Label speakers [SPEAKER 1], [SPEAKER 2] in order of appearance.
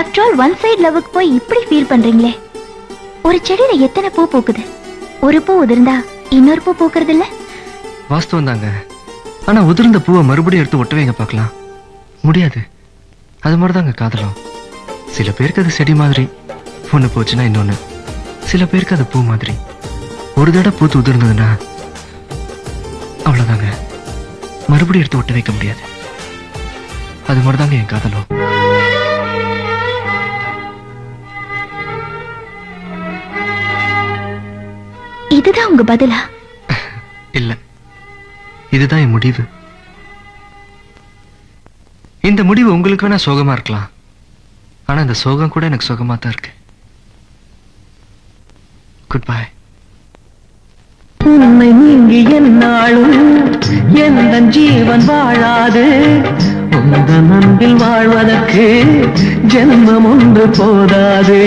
[SPEAKER 1] After all one side லவ்வுக்கு போய் இப்படி feel பண்றீங்களே. ஒரு செடியில எத்தனை பூ பூக்குது, ஒரு பூ உதிர்ந்தா இன்னொரு பூ பூக்குறது இல்ல?
[SPEAKER 2] வாஸ்தவம் தாங்க. ஆனா உதிர்ந்த பூவை மறுபடியும் எடுத்து ஒட்ட வைங்க பார்க்கலாம். முடியாது. அது மாதிரிதாங்க காதலும். சில பேருக்கு அது செடி மாதிரி, ஒண்ணு போச்சுன்னா இன்னொன்னு. சில பேருக்கு அது பூ மாதிரி, ஒரு தடவை பூத்து உதிர்ந்ததுன்னா அவ்வளவுதாங்க, மறுபடியும் எடுத்து ஒட்ட வைக்க முடியாது. அது மாதிரிதாங்க என் காதலும்.
[SPEAKER 1] இதுதான் உங்க பதிலா?
[SPEAKER 2] இல்ல, இதுதான் என் முடிவு. இந்த முடிவு உங்களுக்கு வேணா சோகமா இருக்கலாம், ஆனா இந்த சோகம் கூட எனக்கு சோகமா தான் இருக்கு. Good bye.
[SPEAKER 3] உன்னை நீங்கி என்னாலும் எந்த ஜீவன் வாழாது. உந்த அன்பில் வாழ்வதற்கு ஜென்மம் ஒன்று போதாது.